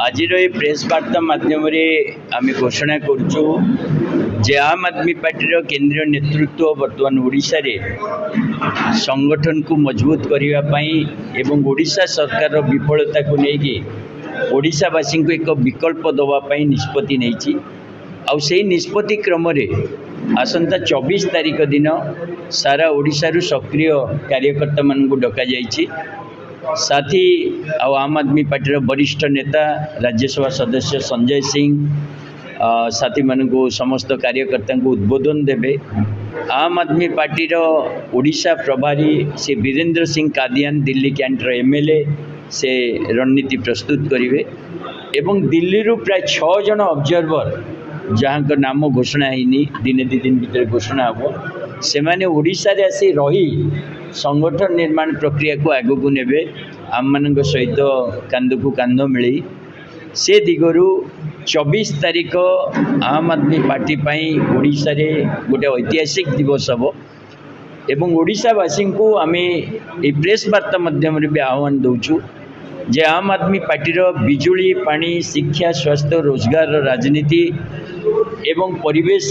आज प्रेस वार्ता माध्यम आम घोषणा करुचु जे आम आदमी पार्टी केंद्रीय नेतृत्व बर्तमान ओडिशा रे संगठन को मजबूत करने एवं ओडिशा सरकार विफलता को लेकिन ओडिशावासी को एक विकल्प दवाई निष्पत्ति नहीं आई निष्पत्ति क्रम आसंता 24 तारीख दिन सारा ओडिशा सक्रिय कार्यकर्ता मान डक साथी आम आदमी पार्टी वरिष्ठ नेता राज्यसभा सदस्य संजय सिंह साथी मान को समस्त कार्यकर्ता को उद्बोधन देवे। आम आदमी पार्टी ओडिशा प्रभारी से वीरेंद्र सिंह कादियान दिल्ली कैंटर एमएलए से रणनीति प्रस्तुत करेंगे एवं दिल्ली रू प्राय 6 जन ऑब्जर्वर जहाँ का नाम घोषणा होनी दिने दी दिन भीतर घोषणा हम से माने ओडिशा रे आसी रही संगठन निर्माण प्रक्रिया को आग को नेबे आम मान सहित कांध को कांध मिली से दिगरु 24 तारीख आम आदमी पार्टी ओडिशा रे गोटे ऐतिहासिक दिवस हम एवं ओडिशावासी को आम ये प्रेस वार्ता माध्यम भी आह्वान दौचु जे आम आदमी पार्टी बिजुली पानी शिक्षा स्वास्थ्य रोजगार राजनीति एवं परिवेश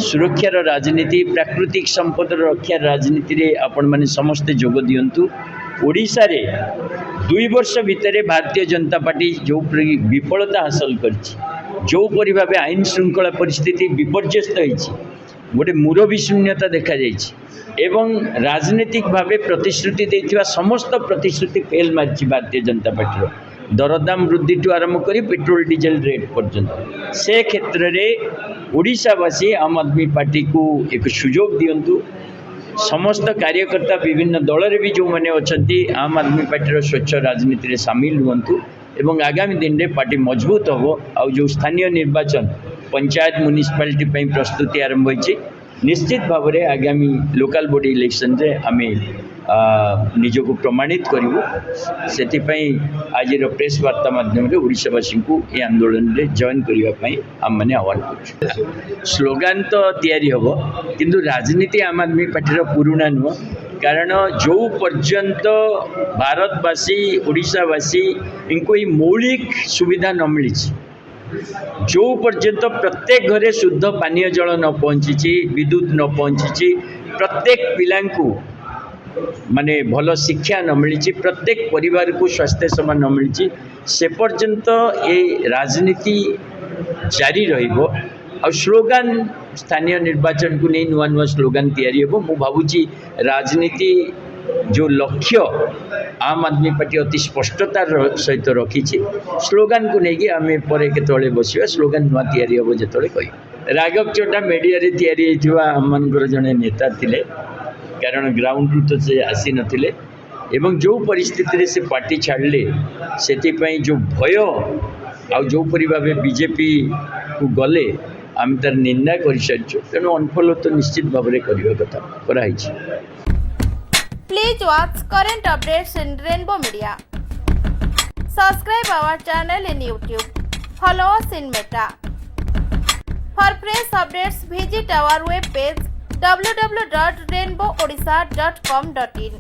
सुरक्षार राजनीति प्राकृतिक संपद रक्षा राजनीति रे आपण माने समस्ते जोग दियंतु। ओडिशा रे 2 वर्ष भितर भारतीय जनता पार्टी जो विफलता हासिल करछि जो परि भाबे आईन श्रृंखला परिस्थिति विपर्यस्त होइछि गोटे मुरबी शून्यता देखा जाइछि एवं राजनीतिक भावे प्रतिश्रुति देथिबा समस्त प्रतिश्रुति फेल मारछि भारतीय जनता पार्टी दरदाम वृद्धि ठू आरंभ कर पेट्रोल डीजेल रेट पर्यंत से क्षेत्र में ओडिशावासी आम आदमी पार्टी को एक सुजोग दियंतु। समस्त कार्यकर्ता विभिन्न दल रे भी जो मैंने अच्छा आम आदमी पार्टी स्वच्छ राजनीति रे सामिल हुंतु एवं आगामी दिन में पार्टी मजबूत हम आ जो स्थानीय निर्वाचन पंचायत म्युनिसिपालिटी प्रस्तुति आरंभ होइछि निश्चित भाव में आगामी लोकल बॉडी इलेक्शन रे आमे निजको प्रमाणित करूँ से आज प्रेस वार्ता माध्यम ओडिशावासी को ये आंदोलन में जॉइन करने आम मैंने आह्वान कर स्लोगान तो तैयारी हम किंतु राजनीति आम आदमी पार्टी पुराना नुह कारण जो पर्यंत भारतवासी ओडिशावासी इनको ये मौलिक सुविधा न मिली जो पर्यंत प्रत्येक घरे शुद्ध पानीय जल न पहुँची विद्युत न पहुँची प्रत्येक पिला माने भल शिक्षा न मिली प्रत्येक परिवार को स्वास्थ्य सेवा न मिली से पर्यंत ये राजनीति जारी रहिबो आ स्लोगान स्थानीय निर्वाचन को नहीं नुआ नुआ स्लोगान तैयारी हो मु भावुची राजनीति जो लक्ष्य आम आदमी पार्टी अति स्पष्टतार सहित रखी स्लोगान को लेकिन आम पर केतले बसिया स्लोगान नुआ तैयारी हम जो कह राघव चोटा मीडिया रे तैयारी होइथिबा आम मानकर जने नेता थिले कारण ग्राउंड रू तो से आसी नथिले एवं जो परिस्थिति रे से पार्टी छाड़ले से जो भय आ जो परि भाबे बीजेपी को गले आम तार निंदा कर सारिछु तेणु अनफॉलो तो निश्चित भाव में करबा कथा कराई छी। Please watch current updates in Rainbow Media. Subscribe our channel in YouTube. Follow us in Meta. For press updates, visit our web page www.rainbowodisha.com.in.